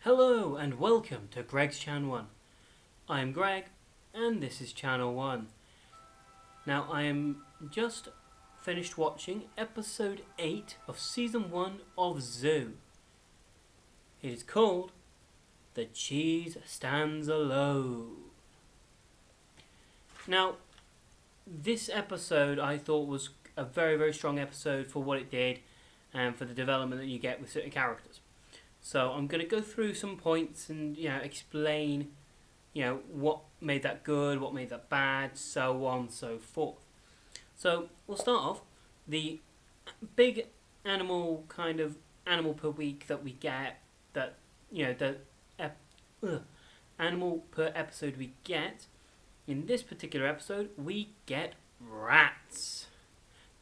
Hello and welcome to Greg's Chan 1. I am Greg and this is Channel 1. Now I am just finished watching episode 8 of season 1 of Zoo. It is called The Cheese Stands Alone. Now this episode I thought was a very strong episode for what it did and for the development that you get with certain characters. So I'm going to go through some points and explain what made that good, what made that bad, so on and so forth. So we'll start off the big animal per week that we get, that animal per episode we get. In this particular episode we get rats.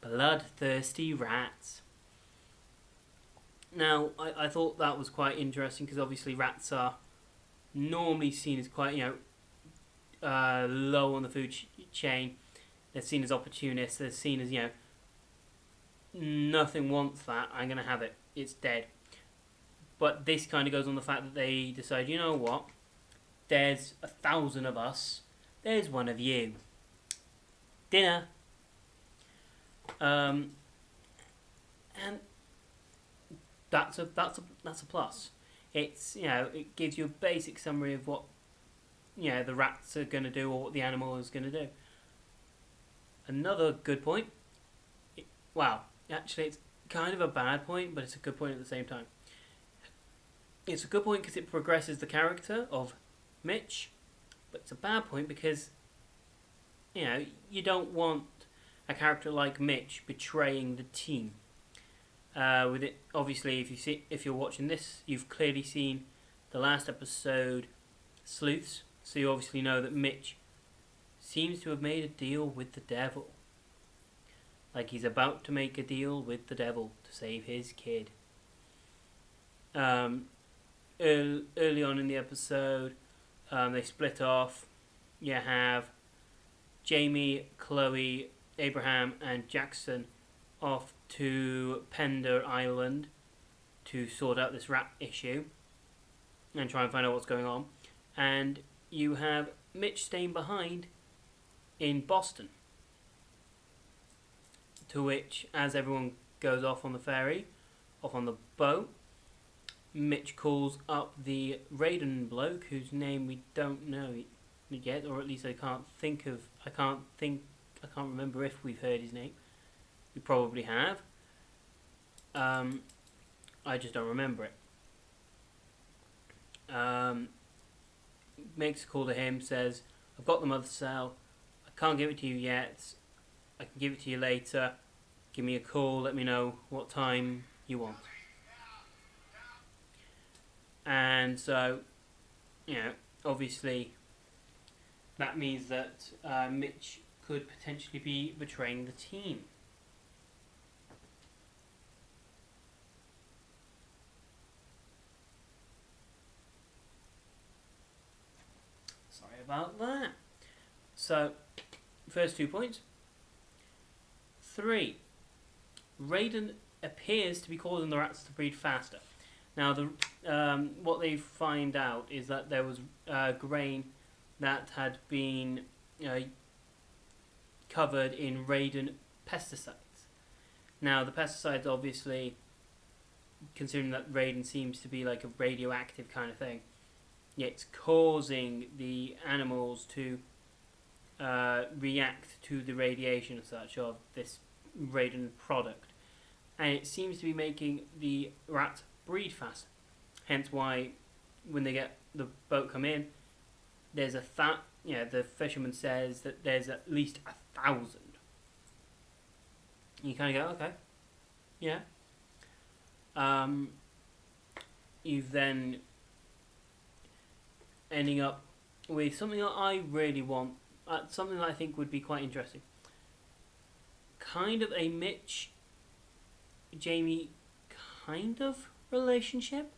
Bloodthirsty rats. Now, I thought that was quite interesting because obviously rats are normally seen as quite, low on the food chain. They're seen as opportunists. They're seen as, nothing wants that. I'm going to have it. It's dead. But this kind of goes on the fact that they decide, you know what? There's 1,000 of us. There's one of you. Dinner. And that's a plus. It's it gives you a basic summary of what the rats are going to do or what the animal is going to do. Another good point. Actually, it's kind of a bad point, but it's a good point at the same time. It's a good point because it progresses the character of Mitch, but it's a bad point because you don't want a character like Mitch betraying the team. With it, obviously, if you're watching this, you've clearly seen the last episode, Sleuths. So you obviously know that Mitch seems to have made a deal with the devil. Like he's about to make a deal with the devil to save his kid. Early on in the episode, they split off. You have Jamie, Chloe, Abraham, and Jackson off to Pender Island to sort out this rat issue and try and find out what's going on. And you have Mitch staying behind in Boston. To which, as everyone goes off on the ferry, off on the boat, Mitch calls up the Raiden bloke, whose name we don't know yet, or at least I can't remember if we've heard his name. We probably have. I just don't remember it. Makes a call to him, says, I've got the mother cell. I can't give it to you yet. I can give it to you later. Give me a call. Let me know what time you want. And so, obviously, that means that Mitch could potentially be betraying the team. Sorry about that. So, first 2 points. 3. Raiden appears to be causing the rats to breed faster. Now, what they find out is that there was grain that had been covered in Raiden pesticides. Now, the pesticides, obviously, considering that Raiden seems to be like a radioactive kind of thing, it's causing the animals to react to the radiation and such of this Raiden product. And it seems to be making the rats breed faster. Hence why when they get the boat come in, there's the fisherman says that there's at least 1,000. You kind of go, okay, yeah. You've then ending up with something that I really want, something that I think would be quite interesting. Kind of a Mitch, Jamie kind of relationship.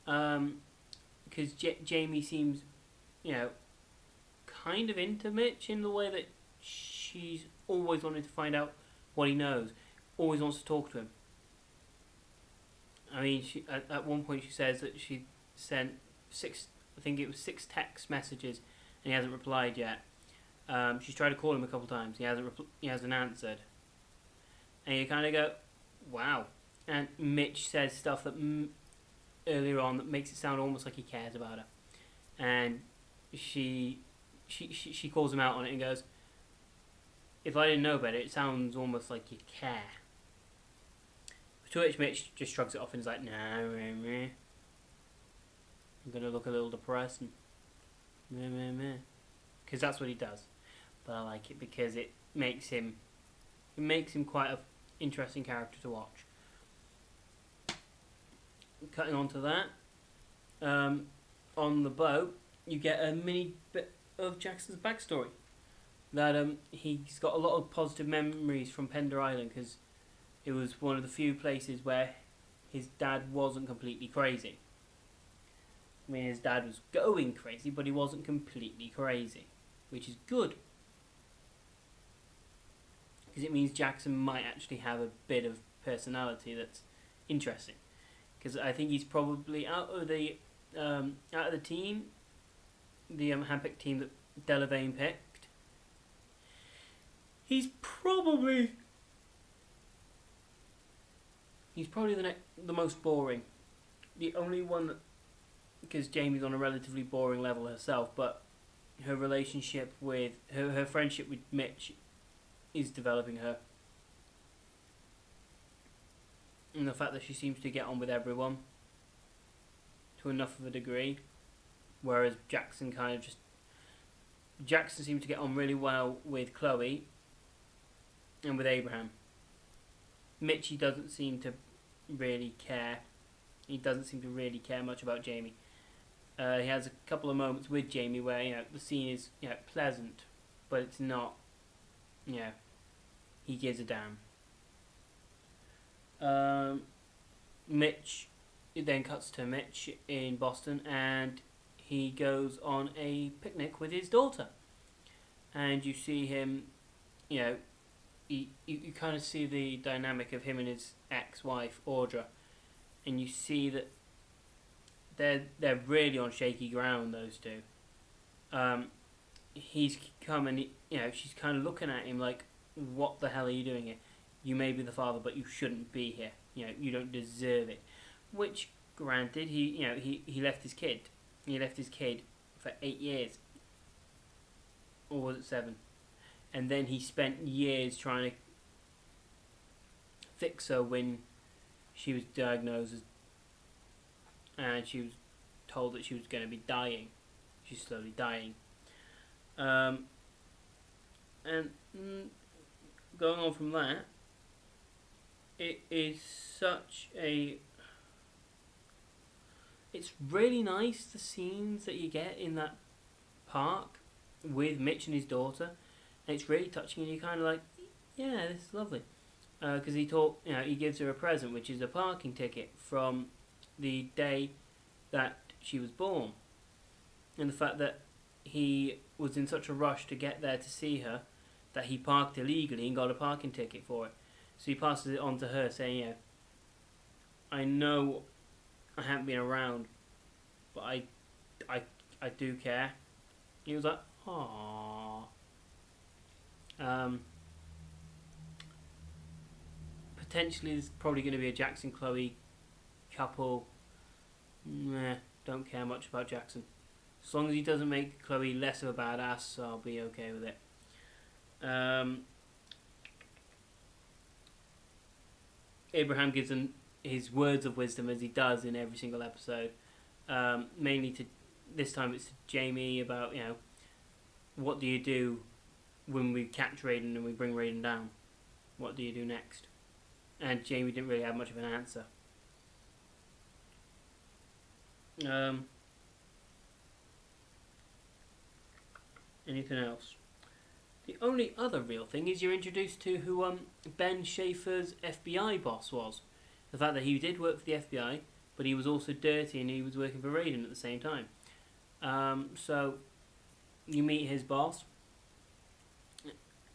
Because Jamie seems, kind of into Mitch in the way that she's always wanted to find out what he knows. Always wants to talk to him. I mean, at one point she says that she sent I think it was 6 text messages, and he hasn't replied yet. She's tried to call him a couple times. He hasn't answered. And you kind of go, wow. And Mitch says stuff that earlier on that makes it sound almost like he cares about her. And she calls him out on it and goes, if I didn't know better, it sounds almost like you care. To which Mitch just shrugs it off and is like, nah, I'm going to look a little depressed. Because that's what he does. But I like it because it makes him quite an interesting character to watch. Cutting on to that, on the boat, you get a mini bit of Jackson's backstory. That he's got a lot of positive memories from Pender Island because it was one of the few places where his dad wasn't completely crazy. I mean, his dad was going crazy, but he wasn't completely crazy, which is good. Because it means Jackson might actually have a bit of personality that's interesting. Because I think he's probably out of the team, the handpicked team that Delavane picked. He's probably the most boring. The only one that, because Jamie's on a relatively boring level herself, but her relationship with her friendship with Mitch is developing her. And the fact that she seems to get on with everyone to enough of a degree, whereas Jackson seems to get on really well with Chloe and with Abraham. Mitchie doesn't seem to really care. He doesn't seem to really care much about Jamie. He has a couple of moments with Jamie where the scene is pleasant, but it's not. He gives a damn. Mitch, it then cuts to Mitch in Boston, and he goes on a picnic with his daughter, and you see him, you kind of see the dynamic of him and his ex-wife Audra, and you see that they're really on shaky ground, those two. He's come and she's kind of looking at him like, what the hell are you doing here? You may be the father, but you shouldn't be here. You don't deserve it. Which, granted, he left his kid. He left his kid for 8 years, or was it 7? And then he spent years trying to fix her when she was diagnosed and she was told that she was going to be dying. She's slowly dying. And going on from that, it is it's really nice, the scenes that you get in that park with Mitch and his daughter, and it's really touching, and you're kind of like, yeah, this is lovely. Because he gives her a present, which is a parking ticket from the day that she was born. And the fact that he was in such a rush to get there to see her that he parked illegally and got a parking ticket for it. So he passes it on to her, saying, I know I haven't been around, but I do care. He was like, aww. Potentially there's probably going to be a Jackson-Chloe couple. Don't care much about Jackson. As long as he doesn't make Chloe less of a badass, I'll be okay with it. Abraham gives him his words of wisdom, as he does in every single episode. Mainly this time it's to Jamie about, what do you do when we catch Raiden and we bring Raiden down? What do you do next? And Jamie didn't really have much of an answer. Anything else? The only other real thing is you're introduced to who Ben Schaefer's FBI boss was. The fact that he did work for the FBI, but he was also dirty and he was working for Raiden at the same time. So you meet his boss.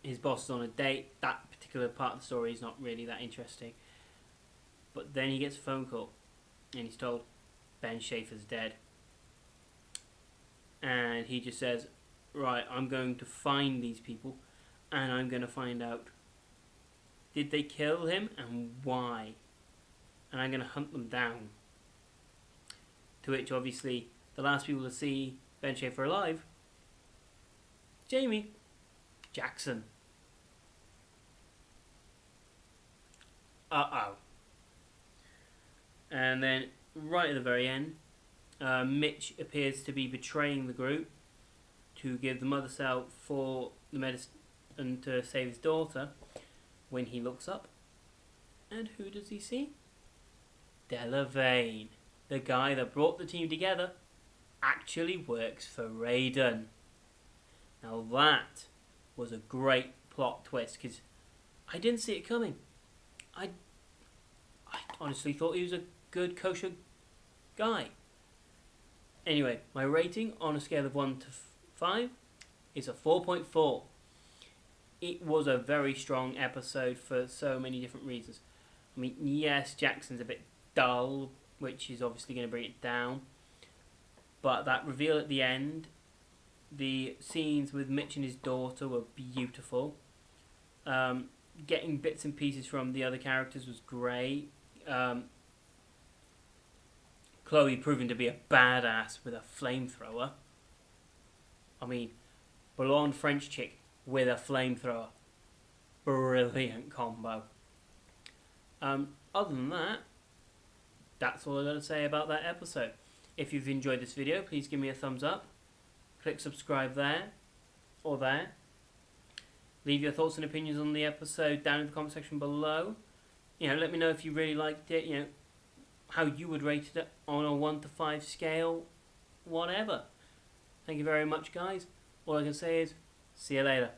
His boss is on a date. That particular part of the story is not really that interesting. But then he gets a phone call. and he's told Ben Schaefer's dead. And he just says, right, I'm going to find these people, and I'm going to find out, did they kill him and why? And I'm going to hunt them down. To which, obviously, the last people to see Ben Schaefer alive, Jamie Jackson. Uh-oh. And then, right at the very end, Mitch appears to be betraying the group to give the mother cell for the medicine to save his daughter. When he looks up, and who does he see? Delavane, the guy that brought the team together, actually works for Raiden. Now that was a great plot twist, because I didn't see it coming. I honestly thought he was a good kosher guy. Anyway, my rating on a scale of 1 to 5 is a 4.4. It was a very strong episode for so many different reasons. I mean, yes, Jackson's a bit dull, which is obviously going to bring it down. But that reveal at the end, the scenes with Mitch and his daughter were beautiful. Getting bits and pieces from the other characters was great. Chloe proving to be a badass with a flamethrower. I mean, blonde French chick with a flamethrower. Brilliant combo. Other than that, that's all I've got to say about that episode. If you've enjoyed this video, please give me a thumbs up. Click subscribe there or there. Leave your thoughts and opinions on the episode down in the comment section below. Let me know if you really liked it. How you would rate it on a 1 to 5 scale, whatever. Thank you very much, guys. All I can say is, see you later.